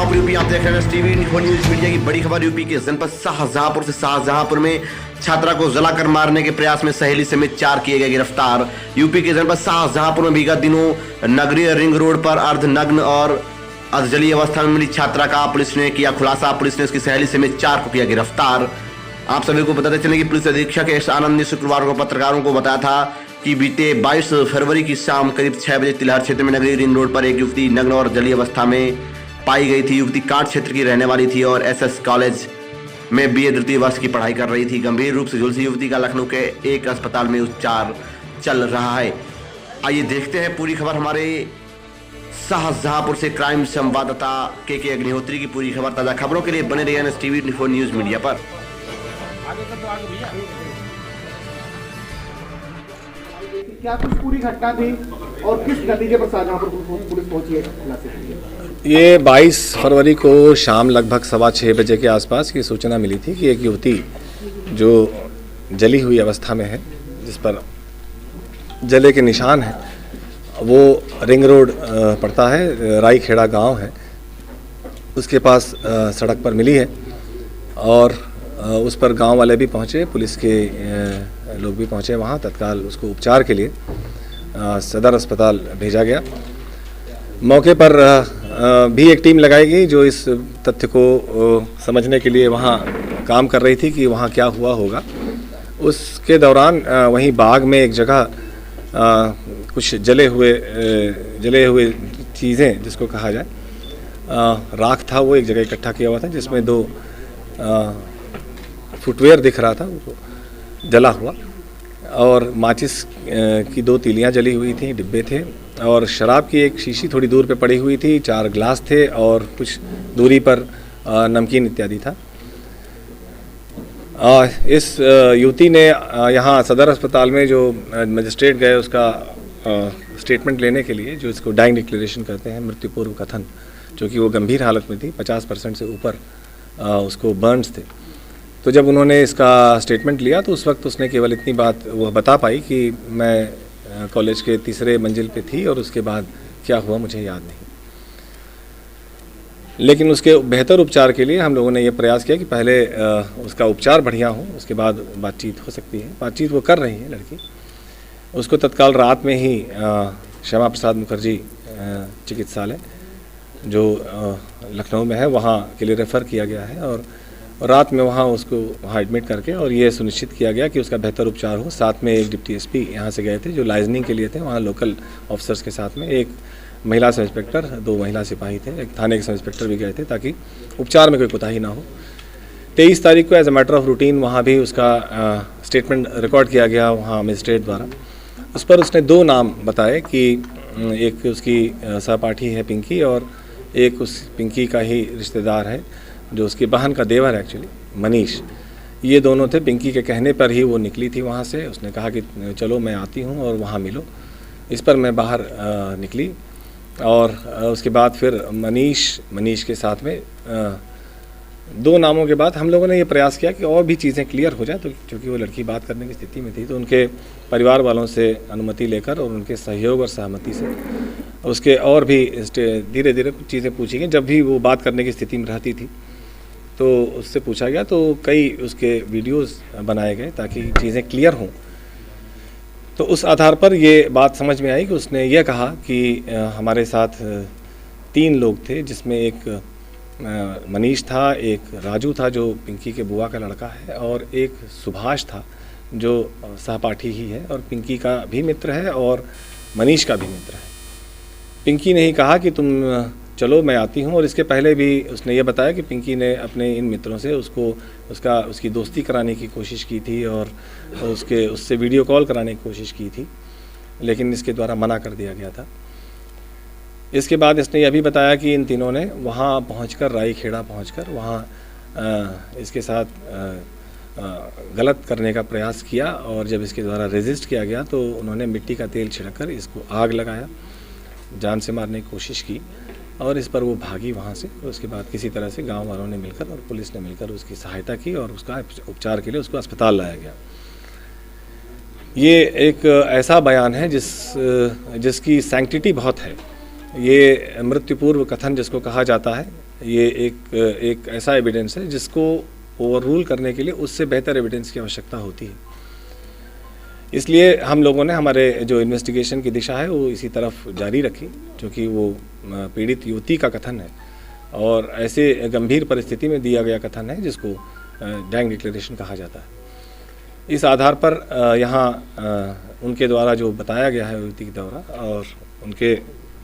Shahjahanpur UP आप देख रहे हैं टीवी न्यूज मीडिया की बड़ी खबर। यूपी के जनपद शाहजहांपुर से शाहजहांपुर में छात्रा को जलाकर मारने के प्रयास में सहेली समेत 4 किए गए गिरफ्तार। यूपी के जनपद शाहजहांपुर में विगत दिनों नगरीय रिंग रोड पर अर्धनग्न और अर्धजलीय अवस्था में मिली छात्रा का पुलिस ने किया खुलासा। पुलिस ने उसकी सहेली समेत 4 को किया गिरफ्तार। आप सभी को बताते चले कि पुलिस अधीक्षक एस आनंद ने शुक्रवार को पत्रकारों को बताया था कि बीते 22 फरवरी की शाम करीब 6 बजे तिलहर क्षेत्र में नगरीय रिंग रोड पर एक युवती नग्न और जलीय अवस्था में पाई गई थी। युवती कांट क्षेत्र की रहने वाली थी और एसएस कॉलेज में बीए द्वितीय वर्ष की पढ़ाई कर रही थी। गंभीर रूप से झुलसी युवती का लखनऊ के एक अस्पताल में उपचार चल रहा है। आइए देखते हैं पूरी खबर हमारे शाहजहांपुर से क्राइम संवाददाता के अग्निहोत्री की पूरी खबर। ताजा खबरों के लिए बने रहिए टीवी न्यूज मीडिया पर। क्या कुछ पूरी घटना थी और किस नतीजे पर शाहजहांपुर पुलिस पहुंची है? ये 22 फरवरी को शाम लगभग 6:15 बजे के आसपास की सूचना मिली थी कि एक युवती जो जली हुई अवस्था में है, जिस पर जले के निशान हैं, वो रिंग रोड पड़ता है, राईखेड़ा गांव है, उसके पास सड़क पर मिली है और उस पर गांव वाले भी पहुंचे, पुलिस के लोग भी पहुंचे वहां। तत्काल उसको उपचार के लिए सदर अस्पताल भेजा गया। मौके पर भी एक टीम लगाई गई जो इस तथ्य को समझने के लिए वहां काम कर रही थी कि वहां क्या हुआ होगा। उसके दौरान वहीं बाग में एक जगह कुछ जले हुए चीज़ें जिसको कहा जाए, राख था, वो एक जगह इकट्ठा किया हुआ था, जिसमें 2 फुटवेयर दिख रहा था वो जला हुआ, और माचिस की 2 तीलियां जली हुई थी, डिब्बे थे, और शराब की एक शीशी थोड़ी दूर पे पड़ी हुई थी, 4 गिलास थे और कुछ दूरी पर नमकीन इत्यादि था। इस युवती ने यहाँ सदर अस्पताल में जो मजिस्ट्रेट गए उसका स्टेटमेंट लेने के लिए, जो इसको डाइंग डिक्लेरेशन कहते हैं, मृत्यु पूर्व कथन, जो कि वो गंभीर हालत में थी, 50% से ऊपर उसको बर्न्स थे। तो जब उन्होंने इसका स्टेटमेंट लिया तो उस वक्त उसने केवल इतनी बात वह बता पाई कि मैं कॉलेज के 3रे मंजिल पे थी और उसके बाद क्या हुआ मुझे याद नहीं। लेकिन उसके बेहतर उपचार के लिए हम लोगों ने ये प्रयास किया कि पहले उसका उपचार बढ़िया हो, उसके बाद बातचीत हो सकती है। बातचीत वो कर रही है लड़की। उसको तत्काल रात में ही श्यामा प्रसाद मुखर्जी चिकित्सालय जो लखनऊ में है वहाँ के लिए रेफ़र किया गया है, और रात में वहाँ उसको एडमिट करके और ये सुनिश्चित किया गया कि उसका बेहतर उपचार हो। साथ में एक डिप्टी एसपी यहाँ से गए थे जो लाइजनिंग के लिए थे, वहाँ लोकल ऑफिसर्स के साथ में एक महिला सब इंस्पेक्टर, 2 महिला सिपाही थे, एक थाने के सब इंस्पेक्टर भी गए थे ताकि उपचार में कोई कोताही ना हो। 23 तारीख को as a matter of routine वहाँ भी उसका स्टेटमेंट रिकॉर्ड किया गया वहाँ मजिस्ट्रेट द्वारा। उस पर उसने 2 नाम बताए कि एक उसकी सहपाठी है पिंकी और एक उस पिंकी का ही रिश्तेदार है जो उसकी बहन का देवर है एक्चुअली, मनीष। ये दोनों थे। पिंकी के कहने पर ही वो निकली थी वहाँ से। उसने कहा कि चलो मैं आती हूँ और वहाँ मिलो। इस पर मैं बाहर निकली और उसके बाद फिर मनीष के साथ में 2 नामों के बाद हम लोगों ने ये प्रयास किया कि और भी चीज़ें क्लियर हो जाए। तो क्योंकि वो लड़की बात करने की स्थिति में थी तो उनके परिवार वालों से अनुमति लेकर और उनके सहयोग और सहमति से उसके और भी धीरे धीरे कुछ चीज़ें पूछी गई। जब भी वो बात करने की स्थिति में रहती थी तो उससे पूछा गया, तो कई उसके वीडियोस बनाए गए ताकि चीज़ें क्लियर हों। तो उस आधार पर ये बात समझ में आई कि उसने ये कहा कि हमारे साथ 3 लोग थे, जिसमें एक मनीष था, एक राजू था जो पिंकी के बुआ का लड़का है, और एक सुभाष था जो सहपाठी ही है और पिंकी का भी मित्र है और मनीष का भी मित्र है। पिंकी ने ही कहा कि तुम चलो मैं आती हूँ, और इसके पहले भी उसने ये बताया कि पिंकी ने अपने इन मित्रों से उसकी दोस्ती कराने की कोशिश की थी और उससे वीडियो कॉल कराने की कोशिश की थी, लेकिन इसके द्वारा मना कर दिया गया था। इसके बाद इसने यह भी बताया कि इन तीनों ने वहाँ पहुँचकर राईखेड़ा पहुँचकर वहाँ इसके साथ गलत करने का प्रयास किया, और जब इसके द्वारा रेजिस्ट किया गया तो उन्होंने मिट्टी का तेल छिड़ककर इसको आग लगाया, जान से मारने की कोशिश की, और इस पर वो भागी वहाँ से। उसके बाद किसी तरह से गांव वालों ने मिलकर और पुलिस ने मिलकर उसकी सहायता की और उसका उपचार के लिए उसको अस्पताल लाया गया। ये एक ऐसा बयान है जिसकी सैंक्टिटी बहुत है। ये मृत्यु पूर्व कथन जिसको कहा जाता है, ये एक ऐसा एविडेंस है जिसको ओवर रूल करने के लिए उससे बेहतर एविडेंस की आवश्यकता होती है। इसलिए हम लोगों ने हमारे जो इन्वेस्टिगेशन की दिशा है वो इसी तरफ जारी रखी, क्योंकि वो पीड़ित युवती का कथन है और ऐसे गंभीर परिस्थिति में दिया गया कथन है जिसको गैंग डिक्लेरेशन कहा जाता है। इस आधार पर यहाँ उनके द्वारा जो बताया गया है युवती के द्वारा, और उनके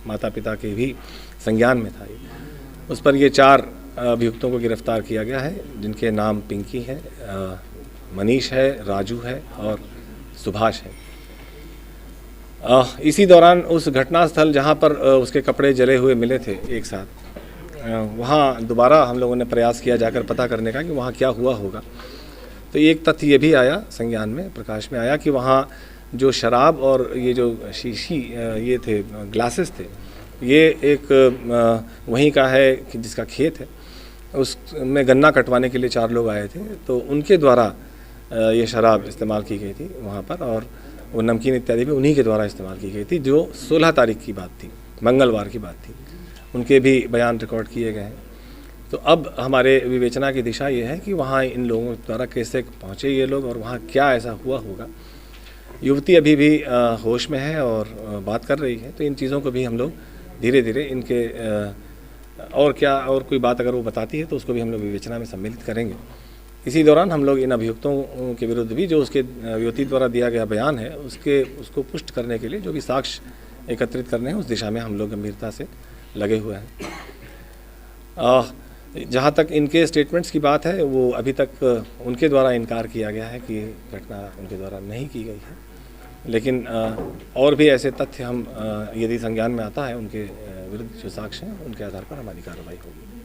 माता पिता के भी संज्ञान में था ये, उस पर ये 4 अभियुक्तों को गिरफ्तार किया गया है, जिनके नाम पिंकी है, मनीष है, राजू है और सुभाष है। इसी दौरान उस घटनास्थल जहाँ पर उसके कपड़े जले हुए मिले थे एक साथ, वहाँ दोबारा हम लोगों ने प्रयास किया जाकर पता करने का कि वहाँ क्या हुआ होगा। तो एक तथ्य ये भी आया संज्ञान में, प्रकाश में आया कि वहाँ जो शराब और ये जो शीशी ये थे, ग्लासेस थे, ये एक वहीं का है कि जिसका खेत है, उसमें गन्ना कटवाने के लिए 4 लोग आए थे, तो उनके द्वारा ये शराब इस्तेमाल की गई थी वहाँ पर, और वो नमकीन इत्यादि भी उन्हीं के द्वारा इस्तेमाल की गई थी। जो 16 तारीख की बात थी, मंगलवार की बात थी, उनके भी बयान रिकॉर्ड किए गए हैं। तो अब हमारे विवेचना की दिशा ये है कि वहाँ इन लोगों द्वारा कैसे पहुँचे ये लोग और वहाँ क्या ऐसा हुआ होगा। युवती अभी भी होश में है और बात कर रही है, तो इन चीज़ों को भी हम लोग धीरे धीरे इनके और क्या और कोई बात अगर वो बताती है तो उसको भी हम लोग विवेचना में सम्मिलित करेंगे। इसी दौरान हम लोग इन अभियुक्तों के विरुद्ध भी जो उसके युवती द्वारा दिया गया बयान है उसको पुष्ट करने के लिए जो भी साक्ष्य एकत्रित करने हैं उस दिशा में हम लोग गंभीरता से लगे हुए हैं। जहाँ तक इनके स्टेटमेंट्स की बात है, वो अभी तक उनके द्वारा इनकार किया गया है कि घटना उनके द्वारा नहीं की गई है, लेकिन और भी ऐसे तथ्य हम यदि संज्ञान में आता है उनके विरुद्ध जो साक्ष्य हैं उनके आधार पर हमारी कार्रवाई होगी।